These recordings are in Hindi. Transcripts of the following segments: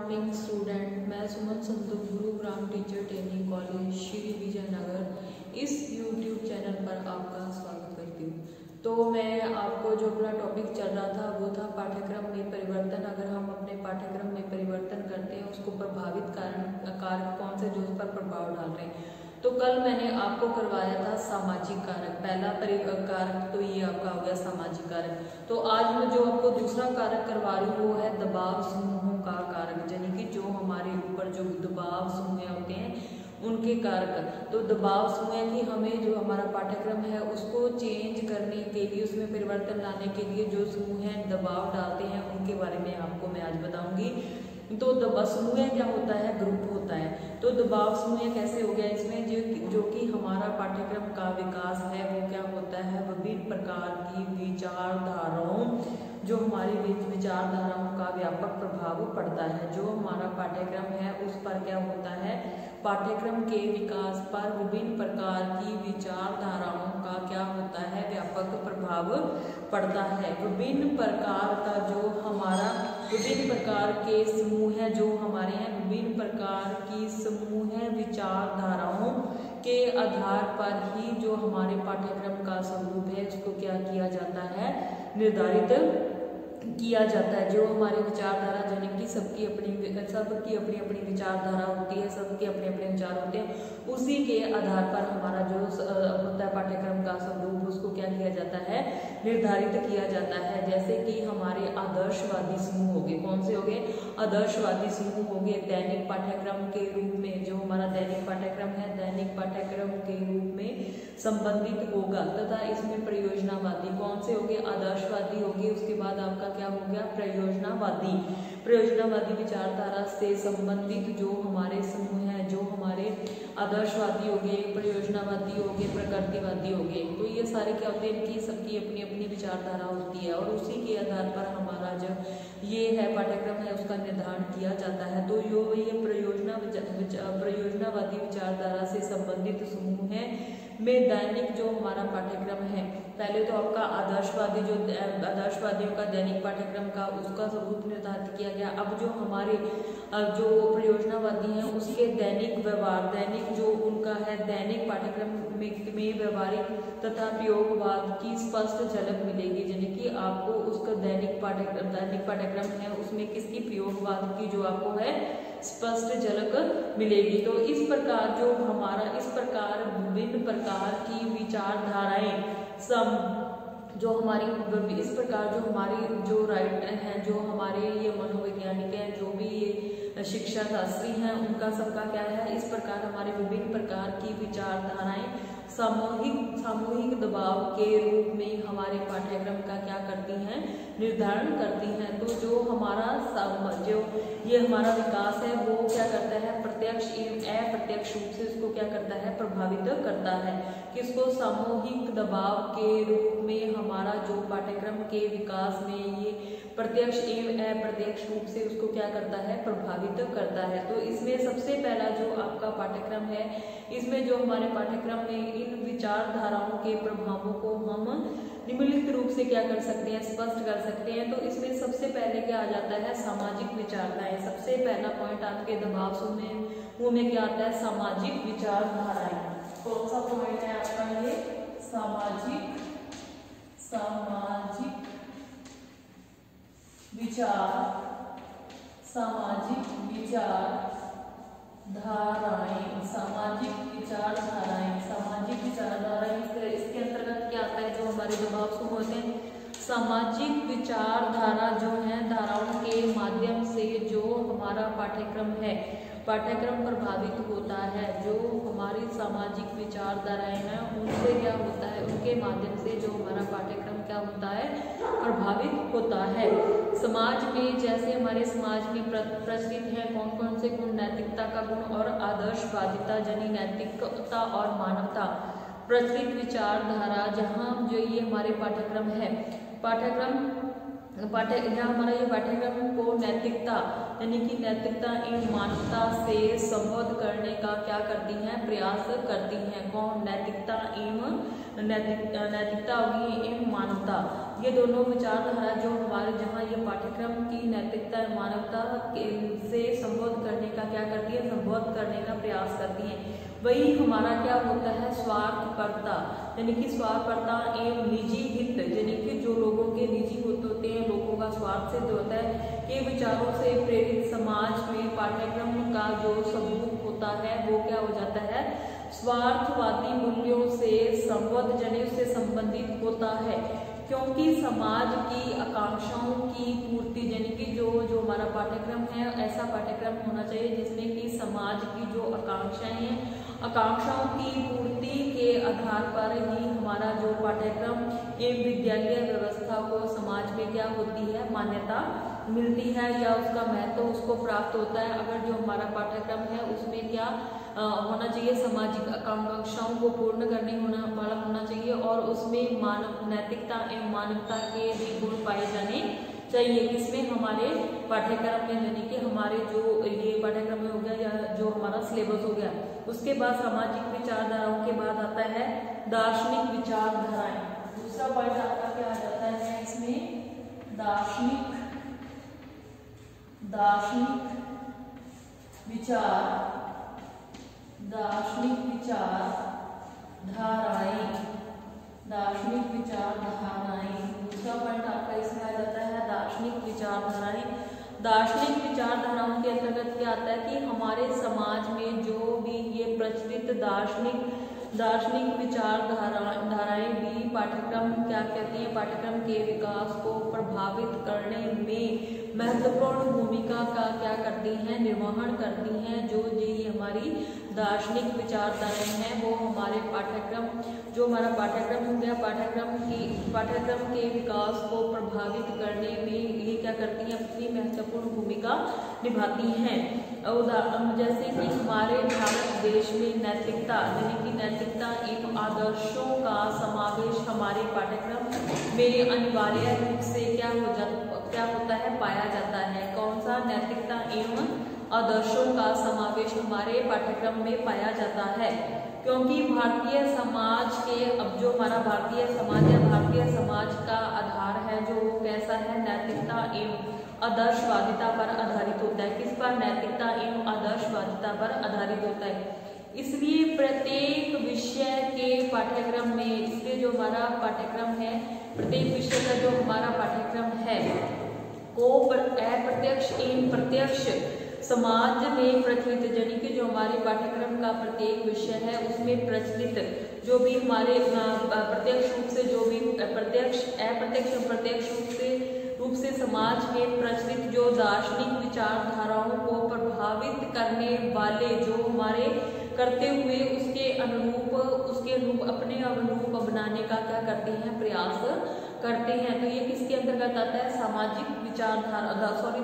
मॉर्निंग स्टूडेंट, मैं Suman Sandhu Gurugram teacher training college Shri Vijaynagar इस यूट्यूब चैनल पर आपका स्वागत करती हूँ। तो मैं आपको जो अपना टॉपिक चल रहा था वो था पाठ्यक्रम में परिवर्तन। अगर हम अपने पाठ्यक्रम में परिवर्तन करते हैं उसको प्रभावित कारक कौन से जो उस पर प्रभाव डाल रहे हैं। तो कल मैंने आपको करवाया था सामाजिक कारक। पहला कारक तो ये आपका हो गया सामाजिक कारक। तो आज मैं जो आपको दूसरा कारक करवा रही हूँ वो है दबाव समूहों का कारक, यानी कि जो हमारे ऊपर जो दबाव समूह होते हैं उनके कारक। तो दबाव समूह की हमें जो हमारा पाठ्यक्रम है उसको चेंज करने के लिए, उसमें परिवर्तन लाने के लिए जो समूह है दबाव डालते हैं उनके बारे में आपको मैं आज बताऊंगी। तो दबाव समूह क्या होता है, ग्रुप होता है। तो दबाव समूह कैसे हो गया, इसमें जो कि हमारा पाठ्यक्रम का विकास है वो क्या होता है, विभिन्न प्रकार की विचारधाराओं, जो हमारी विचारधाराओं का व्यापक प्रभाव पड़ता है। जो हमारा पाठ्यक्रम है उस पर क्या होता है, पाठ्यक्रम के विकास पर विभिन्न प्रकार की विचारधाराओं का क्या होता है, व्यापक प्रभाव पड़ता है। विभिन्न प्रकार का जो हमारा विभिन्न प्रकार के समूह है जो हमारे हैं, विभिन्न प्रकार की समूह है विचारधाराओं के आधार पर ही जो हमारे पाठ्यक्रम का स्वरूप है उसको क्या किया जाता है, निर्धारित किया जाता है। जो हमारी विचारधारा, यानी कि सबकी अपनी अपनी विचारधारा होती है, सबके अपने अपने विचार होते हैं, उसी के आधार पर हमारा जो होता है पाठ्यक्रम का स्वरूप उसको क्या किया जाता है, निर्धारित किया जाता है। जैसे कि हमारे आदर्शवादी समूह हो गए, कौन से हो गए, आदर्शवादी समूह हो गए दैनिक पाठ्यक्रम के रूप में। जो हमारा दैनिक पाठ्यक्रम है दैनिक पाठ्यक्रम के रूप में संबंधित होगा, तथा इसमें प्रयोजनावादी कौन से हो गए, आदर्शवादी हो गए। उसके बाद आपका क्या हो गया, प्रयोजनावादी विचारधारा से संबंधित जो हमारे समूह हैं, जो हमारे आदर्शवादी हो गए, प्रयोजनावादी हो गए, प्रकृतिवादी हो गए। तो ये सारे क्या होते हैं, इनकी सबकी अपनी अपनी विचारधारा होती है और उसी के आधार पर हमारा जो ये है पाठ्यक्रम है उसका निर्धारण किया जाता है। तो ये प्रयोजनावादी विचारधारा से संबंधित समूह है में दैनिक जो हमारा पाठ्यक्रम है, पहले तो आपका आदर्शवादियों का दैनिक पाठ्यक्रम का उसका स्वरूप निर्धारित किया गया। अब जो हमारे जो प्रयोजनावादी हैं उसके दैनिक व्यवहार, दैनिक जो उनका है दैनिक पाठ्यक्रम में व्यवहारिक तथा प्रयोगवाद की स्पष्ट झलक मिलेगी, यानी कि आपको उसका दैनिक पाठ्यक्रम है उसमें किसकी, प्रयोगवाद की जो आपको है स्पष्ट झलक मिलेगी। तो इस प्रकार जो हमारा विभिन्न प्रकार की विचारधाराएं जो हमारी इस प्रकार जो हमारी जो राइटर हैं, जो हमारे ये मनोवैज्ञानिक हैं, जो भी ये शिक्षा शास्त्री हैं, उनका सबका क्या है, इस प्रकार हमारे विभिन्न प्रकार की विचारधाराएं सामूहिक दबाव के रूप में हमारे पाठ्यक्रम का क्या करती हैं, निर्धारण करती हैं। तो जो हमारा ये हमारा विकास है वो क्या करता है, प्रत्यक्ष एवं अप्रत्यक्ष रूप से उसको क्या करता है, प्रभावित करता है। किसको, सामूहिक दबाव के रूप में हमारा जो पाठ्यक्रम के विकास में ये प्रत्यक्ष एवं अप्रत्यक्ष रूप से उसको क्या करता है, प्रभावित करता है। तो इसमें सबसे पहला जो आपका पाठ्यक्रम है, इसमें जो हमारे पाठ्यक्रम में इन विचारधाराओं के प्रभावों को हम निम्नलिखित रूप से क्या कर सकते हैं, स्पष्ट कर सकते हैं। तो इसमें सबसे पहले क्या आ जाता है, सामाजिक विचारधाराएं। सबसे पहला पॉइंट आपके दबाव समूह में क्या आता है, सामाजिक विचारधाराएं। कौन सा पॉइंट है आपका ये, सामाजिक विचारधाराएं इसके अंतर्गत क्या आता है, जो हमारे दबाव समूह होते हैं, सामाजिक विचारधारा जो है धाराओं के माध्यम से जो हमारा पाठ्यक्रम प्रभावित होता है। जो हमारी सामाजिक विचारधाराएं हैं उनसे क्या होता है, उनके माध्यम से जो हमारा पाठ्यक्रम क्या होता है, प्रभावित होता है। समाज में, जैसे हमारे समाज में प्रचलित है कौन कौन से गुण, नैतिकता का गुण और आदर्शवादिता यानी नैतिकता और मानवता प्रचलित विचारधारा। जहाँ जो ये हमारे पाठ्यक्रम है, यहाँ हमारा ये पाठ्यक्रम को नैतिकता यानी कि नैतिकता एवं मानवता से संबोध करने का क्या करती हैं, प्रयास करती हैं। कौन, नैतिकता होगी एवं मानवता, ये दोनों विचारधारा जो हमारे जहाँ ये पाठ्यक्रम की नैतिकता एवं मानवता से करने का प्रयास करती हैं। वही हमारा क्या होता है, स्वार्थपरता, यानी कि स्वार्थपरता एवं निजी हित, यानी कि जो लोगों के निजी हित होते हैं, लोगों का स्वार्थ सिद्ध होता है, के विचारों से प्रेरित समाज में पाठ्यक्रम का जो स्वरूप होता है वो क्या हो जाता है, स्वार्थवादी मूल्यों से संबद्ध, यानी उससे संबंधित होता है। क्योंकि समाज की आकांक्षाओं की पूर्ति, यानी कि जो हमारा पाठ्यक्रम है, ऐसा पाठ्यक्रम होना चाहिए जिसमें कि समाज की जो आकांक्षाएं हैं, आकांक्षाओं की पूर्ति के आधार पर ही हमारा जो पाठ्यक्रम एवं विद्यालय व्यवस्था को समाज में क्या होती है, मान्यता मिलती है या उसका महत्व उसको प्राप्त होता है। अगर जो हमारा पाठ्यक्रम है उसमें क्या होना चाहिए, सामाजिक आकांक्षाओं को पूर्ण करने वाला होना चाहिए और उसमें मानव नैतिकता एवं मानवता के भी गुण पाए जाने चाहिए। इसमें हमारे पाठ्यक्रम में, यानी कि हमारे जो ये पाठ्यक्रम हो गया या जो हमारा सिलेबस हो गया, उसके बाद सामाजिक विचारधाराओं के बाद आता है दार्शनिक विचारधाराएं। दूसरा पॉइंट आपका क्या आ जाता है इसमें, दार्शनिक विचारधाराएं। दूसरा पॉइंट आपका इसमें आ जाता है दार्शनिक विचारधाराएं। दार्शनिक विचारधाराओं के अंतर्गत क्या आता है कि हमारे समाज में जो भी ये प्रचलित दार्शनिक विचारधाराएं भी पाठ्यक्रम क्या कहती हैं, पाठ्यक्रम के विकास को प्रभावित करने में महत्वपूर्ण भूमिका का क्या करती हैं, निर्वहन करती हैं। जो ये हमारी दार्शनिक विचारधाराएं हैं वो हमारे पाठ्यक्रम, जो हमारा पाठ्यक्रम हो गया, पाठ्यक्रम के विकास को प्रभावित करने में ये क्या करती हैं, अपनी महत्वपूर्ण भूमिका निभाती हैं। जैसे कि हमारे भारत देश में नैतिकता, यानी कि नैतिकता एवं आदर्शों का समावेश हमारे पाठ्यक्रम में अनिवार्य रूप से क्या होता है, पाया जाता है। कौन सा, नैतिकता एवं आदर्शों का समावेश हमारे पाठ्यक्रम में पाया जाता है। क्योंकि भारतीय समाज के, अब जो हमारा भारतीय समाज है, भारतीय समाज का आधार है जो वो कैसा है, नैतिकता एवं आदर्शवादिता पर आधारित होता है। किस पर, नैतिकता एवं आदर्शवादिता पर आधारित होता है। इसलिए प्रत्येक विषय के पाठ्यक्रम में, इसलिए जो हमारा पाठ्यक्रम है, प्रत्येक विषय का जो हमारा पाठ्यक्रम है को अप्रत्यक्ष एवं प्रत्यक्ष समाज में प्रचलित, यानी कि जो हमारे पाठ्यक्रम का प्रत्येक विषय है उसमें प्रचलित जो भी हमारे प्रत्यक्ष रूप से, जो भी अप्रत्यक्ष रूप से समाज में प्रचलित जो दार्शनिक विचारधाराओं को प्रभावित करने वाले, जो हमारे करते हुए उसके अनुरूप अपने अनुरूप बनाने का क्या करते हैं, प्रयास करते हैं। तो ये किसके अंतर्गत आता है,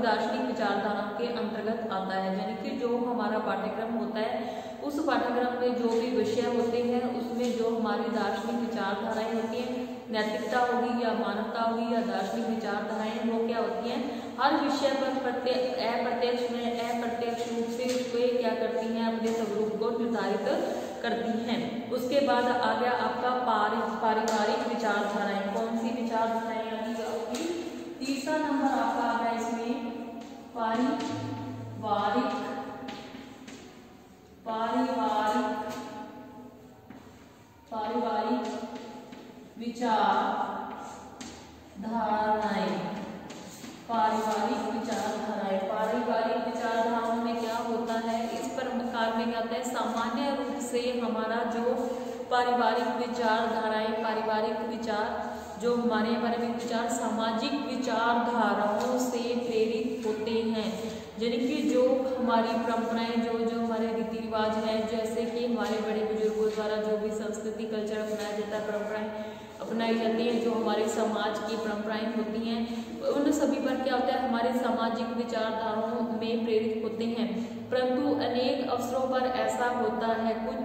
दार्शनिक विचारधाराओं के अंतर्गत आता है। यानी कि जो हमारा पाठ्यक्रम होता है उस पाठ्यक्रम में जो भी विषय होते हैं उसमें जो हमारी दार्शनिक विचारधाराएं होती हैं, नैतिकता होगी या मानवता होगी या दार्शनिक विचारधाराएं, वो क्या होती हैं, हर विषय पर अप्रत्यक्ष रूप से उसको क्या करती हैं, अपने स्वरूप को निर्धारित करती हैं। उसके बाद आ गया आपका पारिवारिक विचारधाराएं। कौन सी विचारधाराएं आती है आपकी, तीसरा नंबर आपका आ गया इसमें पारिवारिक विचारधाराएं। पारिवारिक विचारधाराओं में क्या होता है, इस प्रकार में क्या होता है, सामान्य रूप से हमारा जो पारिवारिक विचार जो हमारे पारिवारिक विचार सामाजिक विचारधाराओं से प्रेरित होते हैं। यानी कि जो हमारी परंपराएं, जो हमारे रीति रिवाज है, जैसे कि हमारे बड़े बुजुर्गों द्वारा जो भी संस्कृति कल्चर अपनाया जाता है, परंपराएं अपनाई जाती हैं, जो हमारे समाज की परंपराएं होती हैं, उन सभी पर क्या होता है, हमारे सामाजिक विचारधाराओं में प्रेरित होते हैं। परंतु अनेक अवसरों पर ऐसा होता है, कुछ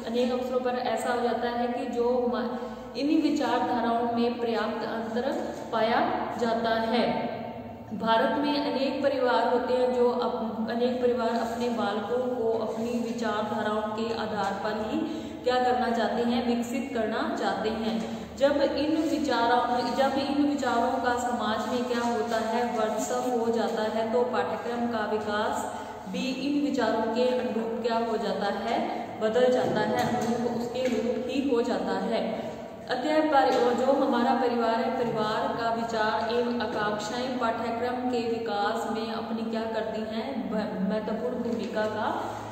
अनेक अवसरों पर ऐसा हो जाता है कि जो इन्हीं विचारधाराओं में पर्याप्त अंतर पाया जाता है। भारत में अनेक परिवार होते हैं जो अनेक परिवार अपने बालकों को अपनी विचारधाराओं के आधार पर ही क्या करना चाहते हैं, विकसित करना चाहते हैं। जब इन विचारों का समाज में क्या होता है, वर्चस्व हो जाता है, तो पाठ्यक्रम का विकास भी इन विचारों के अनुरूप क्या हो जाता है, बदल जाता है, अनुरूप उसके रूप ही हो जाता है। अतः जो हमारा परिवार है, परिवार का विचार एवं आकांक्षाएं पाठ्यक्रम के विकास में अपनी क्या करती हैं, महत्वपूर्ण भूमिका का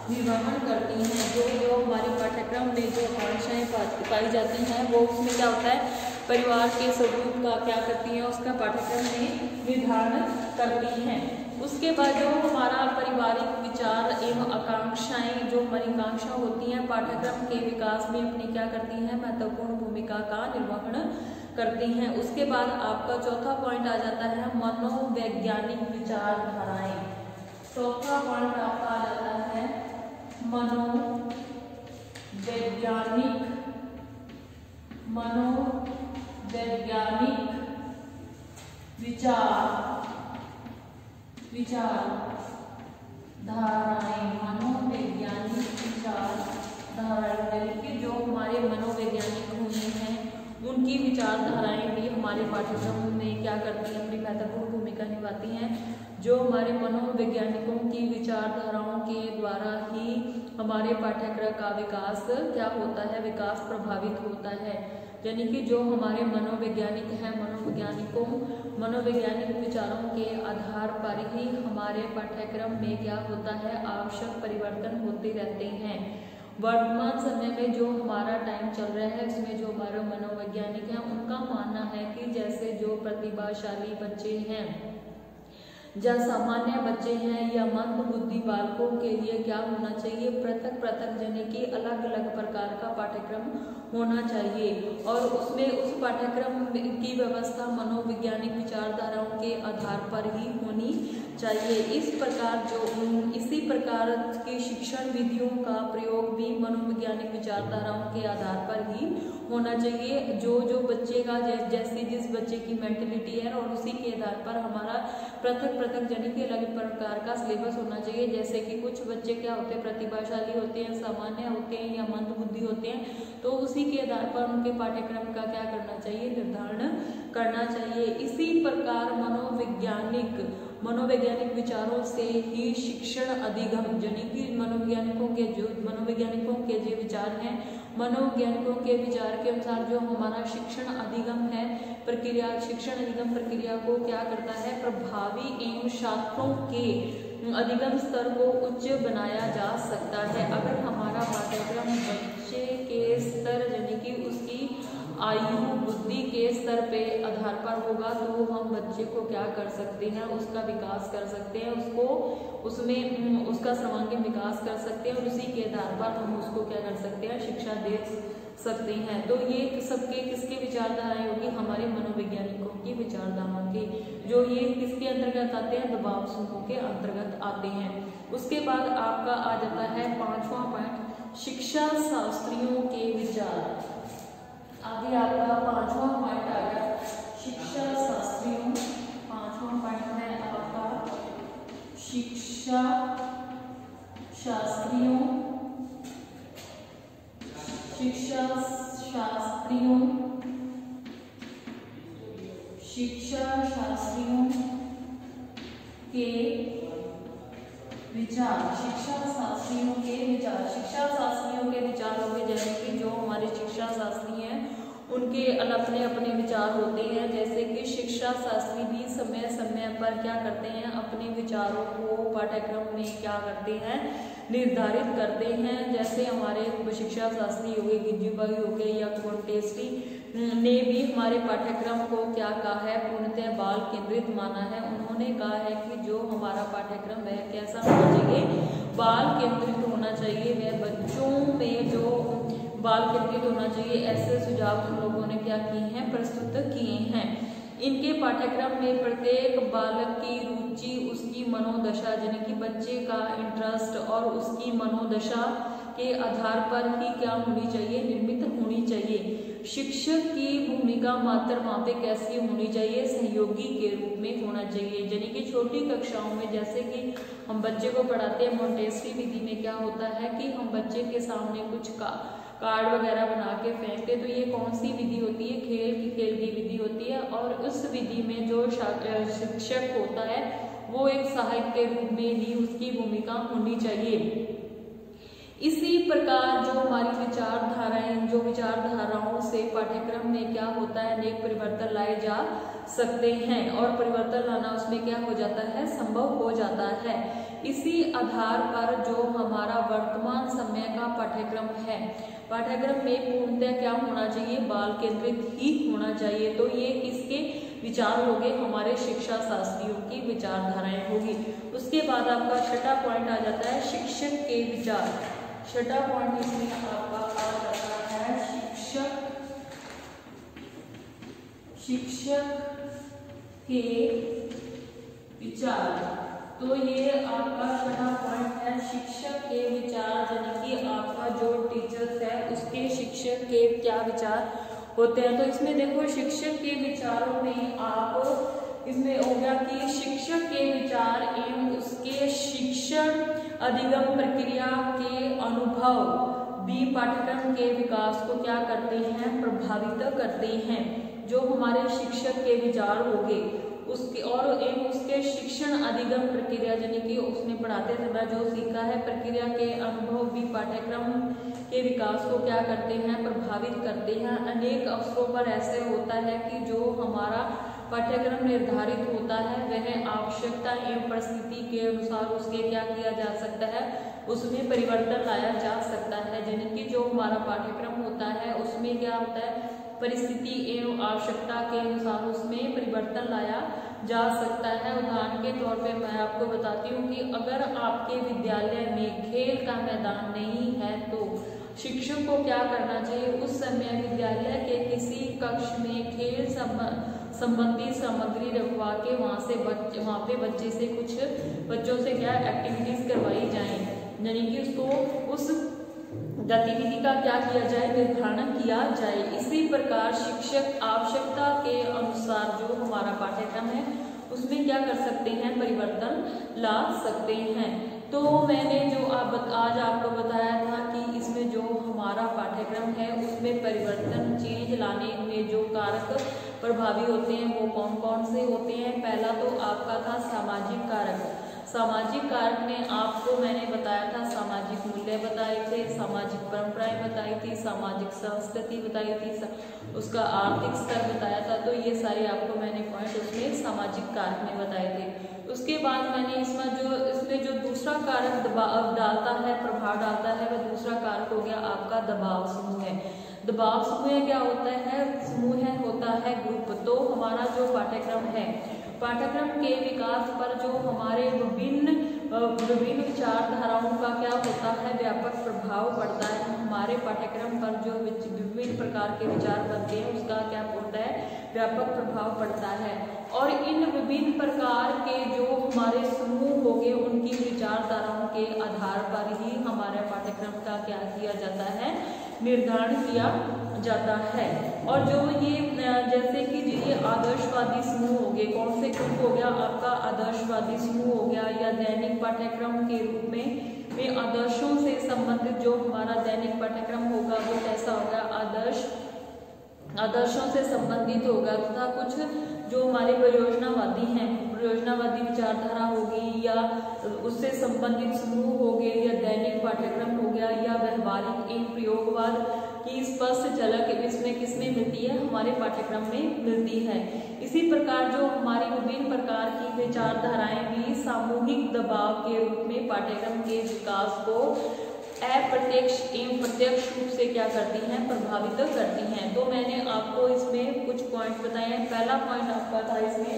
निर्वहन करती हैं। जो हमारे पाठ्यक्रम में जो आकांक्षाएं पाई जाती हैं वो उसमें क्या होता है, परिवार के स्वरूप का क्या करती हैं, उसका पाठ्यक्रम में निर्धारण करती हैं। उसके बाद जो हमारा पारिवारिक विचार एवं आकांक्षाएं, जो हमारी आकांक्षा होती हैं, पाठ्यक्रम के विकास में अपनी क्या करती हैं, महत्वपूर्ण भूमिका का निर्वहन करती हैं। उसके बाद आपका चौथा पॉइंट आ जाता है मनोवैज्ञानिक विचारधाराएं। चौथा पॉइंट आपका आ जाता है मनोवैज्ञानिक विचारधाराएं। मनोवैज्ञानिक विचारधाराएं कि जो हमारे मनोवैज्ञानिक हुए हैं उनकी विचारधाराएं भी हमारे पाठ्यक्रम में क्या करती हैं, अपनी महत्वपूर्ण भूमिका निभाती हैं। जो हमारे मनोवैज्ञानिकों की विचारधाराओं के द्वारा ही हमारे पाठ्यक्रम का विकास क्या होता है, विकास प्रभावित होता है। यानी कि जो हमारे मनोवैज्ञानिक हैं, मनोवैज्ञानिक विचारों के आधार पर ही हमारे पाठ्यक्रम में क्या होता है, आवश्यक परिवर्तन होते रहते हैं। वर्तमान समय में जो हमारा टाइम चल रहा है उसमें जो हमारे मनोवैज्ञानिक हैं उनका मानना है कि जैसे जो प्रतिभाशाली बच्चे हैं या सामान्य बच्चे हैं या मंद बुद्धि बालकों के लिए क्या होना चाहिए, पृथक पृथक यानी कि अलग अलग प्रकार का पाठ्यक्रम होना चाहिए और उसमें उस पाठ्यक्रम की व्यवस्था मनोवैज्ञानिक विचारधाराओं के आधार पर ही होनी चाहिए। इसी प्रकार की शिक्षण विधियों का प्रयोग भी मनोवैज्ञानिक विचारधाराओं के आधार पर ही होना चाहिए। जो बच्चे का जैसे जिस बच्चे की मेंटलिटी है और उसी के आधार पर हमारा पृथक यानी कि अलग प्रकार का सिलेबस होना चाहिए। जैसे कि कुछ बच्चे क्या होते हैं, प्रतिभाशाली होते हैं, सामान्य होते हैं या मंद बुद्धि होते हैं, तो उसी के आधार पर उनके पाठ्यक्रम का क्या करना चाहिए, निर्धारण करना चाहिए। इसी प्रकार मनोवैज्ञानिक विचारों से ही शिक्षण अधिगम यानी कि मनोवैज्ञानिकों के जो विचार हैं, मनोवैज्ञानिकों के विचार के अनुसार जो हमारा शिक्षण अधिगम है प्रक्रिया, शिक्षण अधिगम प्रक्रिया को क्या करता है, प्रभावी एवं छात्रों के अधिगम स्तर को उच्च बनाया जा सकता है। अगर हमारा पाठ्यक्रम बच्चे के स्तर यानी कि उसकी आयु बुद्धि के स्तर पे आधार पर होगा तो हम बच्चे को क्या कर सकते हैं, उसका विकास कर सकते हैं, उसका सर्वांगीण विकास कर सकते हैं और उसी के आधार पर हम उसको क्या कर सकते हैं, शिक्षा दे सकते हैं। तो ये सबके किसके विचारधाराएं होगी, हमारे मनोवैज्ञानिकों की विचारधाराओं की, जो ये किसके अंतर्गत आते हैं, दबाव समूह के अंतर्गत आते हैं। उसके बाद आपका आ जाता है 5वां पॉइंट शिक्षा शास्त्रियों के विचार। आगे आपका 5वां पॉइंट आ गया शिक्षा शास्त्रियों। 5वां पॉइंट है आपका शिक्षा शास्त्रियों के विचार। शिक्षा शास्त्रियों के विचार हो गए, जैसे कि जो हमारे शिक्षा शास्त्री हैं उनके अपने अपने विचार होते हैं। जैसे कि शिक्षा शास्त्री भी समय समय पर क्या करते हैं, अपने विचारों को पाठ्यक्रम में क्या करते हैं, निर्धारित करते हैं। जैसे हमारे शिक्षा शास्त्री हो गए, गिज्जूभाई हो गए या मोंटेस्क्यू ने भी हमारे पाठ्यक्रम को क्या कहा है, पूर्णतः बाल केंद्रित माना है। उन्होंने कहा है कि जो हमारा पाठ्यक्रम है कैसा होना चाहिए, बाल केंद्रित होना चाहिए, वह बच्चों में जो बाल केंद्रित होना चाहिए। ऐसे सुझाव हम लोगों ने क्या किए हैं, प्रस्तुत किए हैं। इनके पाठ्यक्रम में प्रत्येक बालक की रुचि, उसकी मनोदशा यानी कि बच्चे का इंटरेस्ट और उसकी मनोदशा के आधार पर ही क्या होनी चाहिए, निर्मित होनी चाहिए। शिक्षक की भूमिका मात्र वहाँ पे कैसी होनी चाहिए, सहयोगी के रूप में होना चाहिए। यानी कि छोटी कक्षाओं में जैसे कि हम बच्चे को पढ़ाते हैं, मोंटेसरी विधि में क्या होता है कि हम बच्चे के सामने कुछ कार्ड वगैरह बना के फेंकते, तो ये कौन सी विधि होती है, खेल की विधि होती है। और उस विधि में जो शिक्षक होता है वो एक सहायक के रूप में ही उसकी भूमिका होनी चाहिए। इसी प्रकार जो हमारी विचारधाराएं, जो विचारधाराओं से पाठ्यक्रम में क्या होता है, अनेक परिवर्तन लाए जा सकते हैं और परिवर्तन लाना उसमें क्या हो जाता है, संभव हो जाता है। इसी आधार पर जो हमारा वर्तमान समय का पाठ्यक्रम है, पाठ्यक्रम में पूर्णतः क्या होना चाहिए, बाल केंद्रित ही होना चाहिए। तो ये किसके विचार होंगे, हमारे शिक्षा शास्त्रियों की विचारधाराएं होगी। उसके बाद आपका छठा पॉइंट आ जाता है शिक्षक के विचार। छठा पॉइंट इसमें आपका आ जाता है शिक्षक के विचार। तो ये आपका छठा पॉइंट है शिक्षक के विचार, यानी कि आपका जो टीचर्स है उसके शिक्षक के क्या विचार होते हैं। तो इसमें देखो शिक्षक के विचारों में आप इसमें हो गया कि शिक्षक के विचार एवं उसके शिक्षण अधिगम प्रक्रिया के अनुभव भी पाठ्यक्रम के विकास को क्या करते हैं, प्रभावित करते हैं। जो हमारे शिक्षक के विचार होंगे उसके और एवं उसके शिक्षण अधिगम प्रक्रिया, यानी कि उसने पढ़ाते समय जो सीखा है प्रक्रिया के अनुभव भी पाठ्यक्रम के विकास को क्या करते हैं, प्रभावित करते हैं। अनेक अवसरों पर ऐसे होता है कि जो हमारा पाठ्यक्रम निर्धारित होता है वह आवश्यकता एवं परिस्थिति के अनुसार उसके क्या किया जा सकता है, उसमें परिवर्तन लाया जा सकता है। यानी कि जो हमारा पाठ्यक्रम होता है उसमें क्या होता है, परिस्थिति एवं आवश्यकता के अनुसार उसमें परिवर्तन लाया जा सकता है। उदाहरण के तौर पे मैं आपको बताती हूँ कि अगर आपके विद्यालय में खेल का मैदान नहीं है तो शिक्षक को क्या करना चाहिए, उस समय विद्यालय के किसी कक्ष में खेल संबंधी सामग्री रखवा के वहाँ पे बच्चे से कुछ बच्चों से क्या एक्टिविटीज करवाई जाए, यानी कि उसको उस गतिविधि का क्या किया जाए, निर्धारण किया जाए। इसी प्रकार शिक्षक आवश्यकता के अनुसार जो हमारा पाठ्यक्रम है उसमें क्या कर सकते हैं, परिवर्तन ला सकते हैं। तो मैंने जो आज आपको बताया था कि इसमें जो हमारा पाठ्यक्रम है उसमें परिवर्तन चेंज लाने में जो कारक प्रभावी होते हैं वो कौन कौन से होते हैं। पहला तो आपका था सामाजिक कारक। सामाजिक कारक में आपको मैंने बताया था सामाजिक मूल्य बताए थे, सामाजिक परंपराएं बताई थी, सामाजिक संस्कृति बताई थी, उसका आर्थिक स्तर बताया था। तो ये सारे आपको मैंने पॉइंट उसमें सामाजिक कारक में बताए थे। उसके बाद मैंने इसमें जो दूसरा कारक दबाव डालता है, प्रभाव डालता है, वह दूसरा कारक हो गया आपका दबाव समूह है। दबाव समूह क्या होता है, समूह होता है ग्रुप। तो हमारा जो पाठ्यक्रम है, पाठ्यक्रम के विकास पर जो हमारे विभिन्न विचारधाराओं का क्या होता है, व्यापक प्रभाव पड़ता है। हमारे पाठ्यक्रम पर जो विभिन्न प्रकार के विचार बनते हैं उसका क्या होता है, व्यापक प्रभाव पड़ता है। और इन विभिन्न प्रकार के जो हमारे समूह हो गए उनकी विचारधाराओं के आधार पर ही हमारे पाठ्यक्रम का क्या किया जाता है, निर्धारण किया जाता है। और जो ये जैसे कि ये आदर्शवादी समूह हो गए, कौन से ग्रुप हो गया आपका, आदर्शवादी समूह हो गया, या दैनिक पाठ्यक्रम के रूप में आदर्शों से संबंधित जो हमारा दैनिक पाठ्यक्रम होगा वो कैसा होगा, आदर्शों से संबंधित होगा। तथा कुछ जो हमारे परियोजनावादी हैं, परियोजनावादी विचारधारा होगी, या उससे संबंधित समूह हो गए, या दैनिक पाठ्यक्रम हो गया, या व्यवहारिक एवं प्रयोगवाद की स्पष्ट झलक इसमें किसमें मिलती है, हमारे पाठ्यक्रम में मिलती है। इसी प्रकार जो हमारी विभिन्न प्रकार की विचारधाराएं भी सामूहिक दबाव के रूप में पाठ्यक्रम के विकास को अप्रत्यक्ष एवं प्रत्यक्ष रूप से क्या करती हैं, प्रभावित करती हैं। तो मैंने आपको इसमें कुछ पॉइंट बताए हैं। पहला पॉइंट आपका था इसमें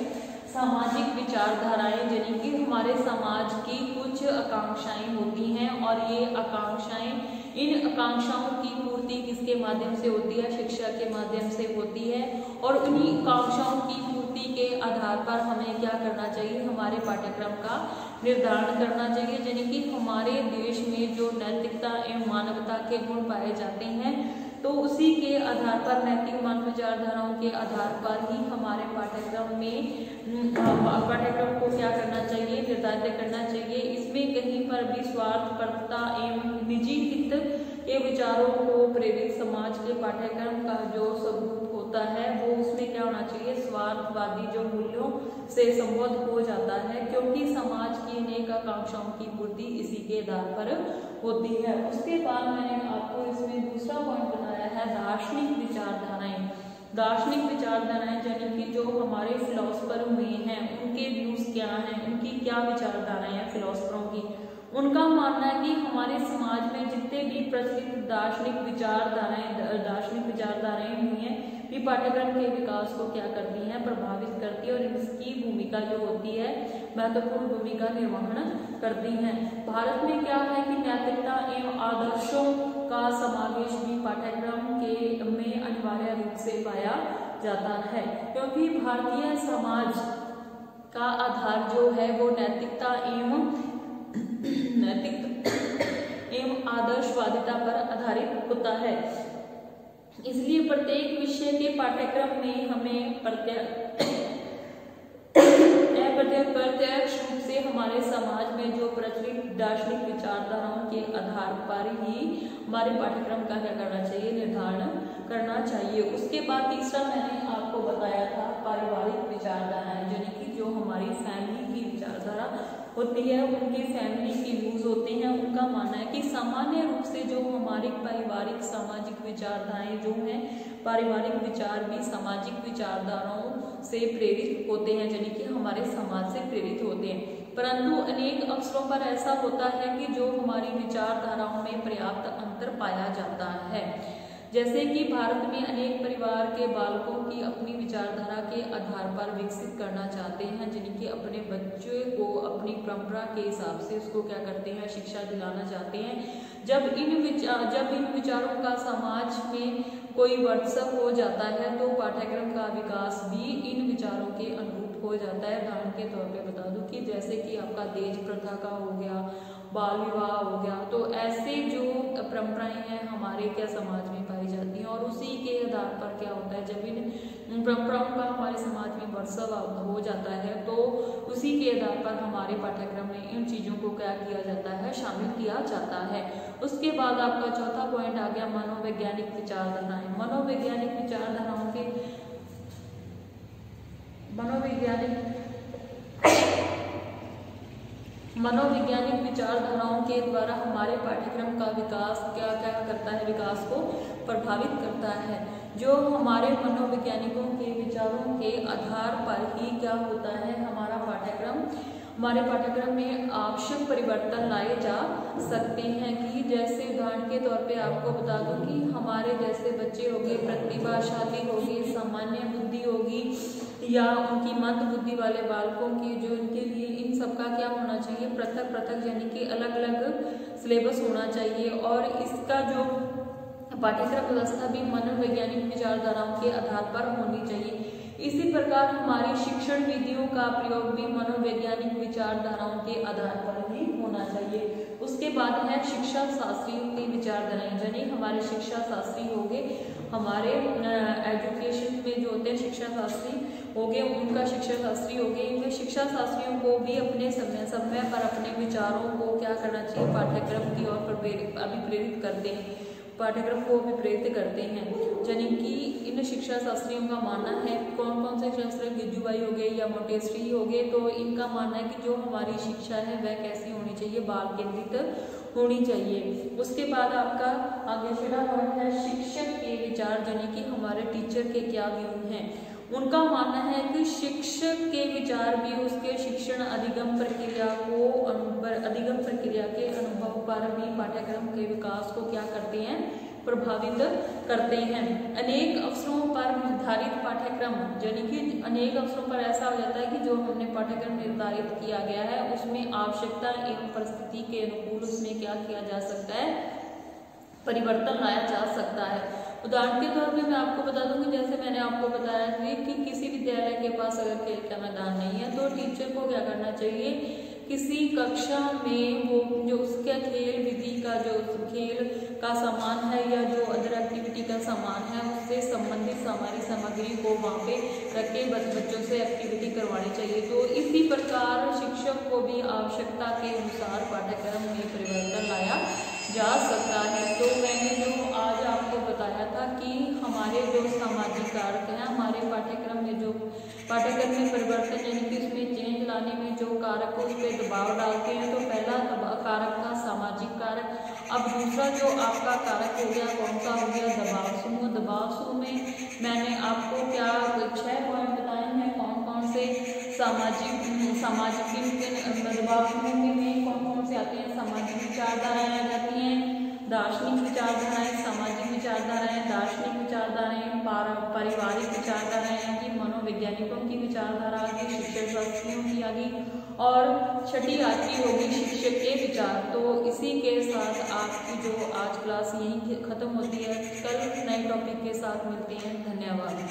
सामाजिक विचारधाराएं, यानी कि हमारे समाज की कुछ आकांक्षाएं होती हैं और ये आकांक्षाएं, इन आकांक्षाओं की पूर्ति किसके माध्यम से होती है, शिक्षा के माध्यम से होती है। और उन्हीं आकांक्षाओं की पूर्ति के आधार पर हमें क्या करना चाहिए, हमारे पाठ्यक्रम का निर्धारण करना चाहिए। यानी कि हमारे देश में जो नैतिकता एवं मानवता के गुण पाए जाते हैं तो उसी के आधार पर, नैतिक मान विचारधाराओं के आधार पर ही हमारे पाठ्यक्रम को क्या करना चाहिए, निर्धारित करना चाहिए। इसमें कहीं पर भी स्वार्थपरता एवं निजी हित के विचारों को प्रेरित समाज के पाठ्यक्रम का जो स्वरूप होता होता है वो उसमें क्या होना चाहिए, स्वार्थवादी जो मूल्यों से संबद्ध हो जाता है, क्योंकि समाज की अनेक आकांक्षाओं की पूर्ति इसी के आधार पर होती है। उसके बाद मैंने आपको इसमें दूसरा पॉइंट बताया है दार्शनिक विचारधाराएं। दार्शनिक विचारधाराएं यानी कि जो हमारे फिलोसफर हुए हैं उनके व्यूज क्या हैं, उनकी क्या विचारधाराएं हैं फिलोसफरों की। उनका मानना है कि हमारे समाज में जितने भी प्रचलित दार्शनिक विचारधाराएं हुई हैं भी पाठ्यक्रम के विकास को क्या करती हैं, प्रभावित करती है, और इसकी भूमिका जो होती है महत्वपूर्ण भूमिका निर्वहन करती हैं। भारत में क्या है कि नैतिकता एवं आदर्शों का समावेश भी पाठ्यक्रम के में अनिवार्य रूप से पाया जाता है, क्योंकि भारतीय समाज का आधार जो है वो नैतिकता एवं आदर्शवादिता पर आधारित होता है। इसलिए प्रत्येक विषय के पाठ्यक्रम में हमें प्रत्यक्ष रूप से हमारे समाज में जो प्रचलित दार्शनिक विचारधाराओं के आधार पर ही हमारे पाठ्यक्रम का क्या करना चाहिए, निर्धारण करना चाहिए। उसके बाद तीसरा मैंने आपको बताया था पारिवारिक विचारधाराएं, यानी कि जो हमारी फैमिली की विचारधारा होती है, उनकी फैमिली की व्यूज होते हैं। उनका मानना है कि सामान्य रूप से जो हमारी पारिवारिक सामाजिक विचारधाराएं जो हैं, पारिवारिक विचार भी सामाजिक विचारधाराओं से प्रेरित होते हैं, यानी कि हमारे समाज से प्रेरित होते हैं। परंतु अनेक अवसरों पर ऐसा होता है कि जो हमारी विचारधाराओं में पर्याप्त अंतर पाया जाता है। जैसे कि भारत में अनेक परिवार के बालकों की अपनी विचारधारा के आधार पर विकसित करना चाहते हैं, जिनके अपने बच्चे को अपनी परंपरा के हिसाब से उसको क्या करते हैं, शिक्षा दिलाना चाहते हैं। जब इन विचारों का समाज में कोई वर्चस्व हो जाता है तो पाठ्यक्रम का विकास भी इन विचारों के अनुरूप हो जाता है। उदाहरण के तौर पे बता दूं कि जैसे कि आपका दहेज प्रथा का हो गया, बाल विवाह हो गया, तो ऐसे जो परंपराएं हैं हमारे क्या समाज में पाई जाती हैं, और उसी के आधार पर क्या होता है, जब इन परंपराओं का हमारे समाज में वर्चस्व हो जाता है तो उसी के आधार पर हमारे पाठ्यक्रम में इन चीज़ों को क्या किया जाता है, शामिल किया जाता है। उसके बाद आपका चौथा पॉइंट आ गया मनोवैज्ञानिक विचारधाराएं। मनोवैज्ञानिक विचारधाराओं के मनोवैज्ञानिक विचारधाराओं के द्वारा हमारे पाठ्यक्रम का विकास क्या करता है, विकास को प्रभावित करता है। जो हमारे मनोवैज्ञानिकों के विचारों के आधार पर ही क्या होता है, हमारे पाठ्यक्रम में आवश्यक परिवर्तन लाए जा सकते हैं। कि जैसे उदाहरण के तौर पे आपको बता दूं कि हमारे जैसे बच्चे होंगे, प्रतिभाशाली होगी, सामान्य बुद्धि होगी, या उनकी मंद बुद्धि वाले बालकों की जो इनके लिए इन सबका क्या होना चाहिए, पृथक यानी कि अलग अलग सिलेबस होना चाहिए, और इसका जो पाठ्यक्रम व्यवस्था भी मनोवैज्ञानिक विचारधाराओं के आधार पर होनी चाहिए। इसी प्रकार हमारी शिक्षण विधियों का प्रयोग भी मनोवैज्ञानिक विचारधाराओं के आधार पर ही होना चाहिए। उसके बाद है शिक्षा शास्त्रियों की विचारधाराएं, यानी हमारे शिक्षा शास्त्री हो गए, हमारे एजुकेशन में जो होते हैं शिक्षा शास्त्री हो गए, उनका शिक्षा शास्त्री हो गए। इनके शिक्षा शास्त्रियों को भी अपने समय पर अपने विचारों को क्या करना चाहिए, पाठ्यक्रम की ओर अभिप्रेरित करते हैं, पाठ्यक्रम को भी प्रेरित करते हैं। यानी कि इन शिक्षा शास्त्रियों का मानना है, कौन कौन से शास्त्री, गिजुबाई हो गए या मोंटेसरी हो गए, तो इनका मानना है कि जो हमारी शिक्षा है वह कैसी होनी चाहिए, बाल केंद्रित होनी चाहिए। उसके बाद आपका आगे छठा पॉइंट है शिक्षक के विचार, यानी कि हमारे टीचर के क्या व्यू हैं। उनका मानना है कि शिक्षक के विचार भी उसके शिक्षण अधिगम प्रक्रिया के अनुभव पर भी पाठ्यक्रम के विकास को क्या करते हैं, प्रभावित करते हैं। अनेक अवसरों पर निर्धारित पाठ्यक्रम, यानी कि अनेक अवसरों पर ऐसा हो जाता है कि जो हमने पाठ्यक्रम निर्धारित किया गया है उसमें आवश्यकता एवं परिस्थिति के अनुकूल उसमें क्या किया जा सकता है, परिवर्तन लाया जा सकता है। उदाहरण के तौर पे मैं आपको बता दूं कि जैसे मैंने आपको बताया था कि किसी विद्यालय के पास अगर खेल का मैदान नहीं है तो टीचर को क्या करना चाहिए, किसी कक्षा में वो जो उसका खेल विधि का जो खेल का सामान है या जो अदर एक्टिविटी का सामान है उससे संबंधित सारी सामग्री को वहाँ पे रख के बच्चों से एक्टिविटी करवानी चाहिए। तो इसी प्रकार शिक्षक को भी आवश्यकता के अनुसार पाठ्यक्रम में परिवर्तन लाया जा सकता है। तो मैंने जो आज आपको बताया था कि हमारे हमारे जो सामाजिक कारक हैं, हमारे पाठ्यक्रम में जो पाठ्यक्रम में परिवर्तन यानी कि उसमें चेंज लाने में जो कारक उस पर दबाव डालते हैं। तो पहला कारक था सामाजिक कारक। अब दूसरा जो आपका कारक हो गया, कौन सा हो गया, दबाव समूह। दबाव समूह में मैंने आपको क्या 6 पॉइंट बताए हैं, कौन कौन से सामाजिक दबाव समूह में कौन कौन से आते हैं। सामाजिक विचारधाराएं आ जाती हैं, दार्शनिक विचारधाराएं, सामाजिक विचारधाराएं, दार्शनिक विचारधाराएं, पारिवारिक विचारधाराएं आ गई, मनोवैज्ञानिकों की विचारधारा आ गई, शिक्षक शास्त्रियों की आ गई, और छठी आती होगी शिक्षक के विचार। तो इसी के साथ आपकी जो आज क्लास यहीं खत्म होती है। कल नए टॉपिक के साथ मिलते हैं। धन्यवाद।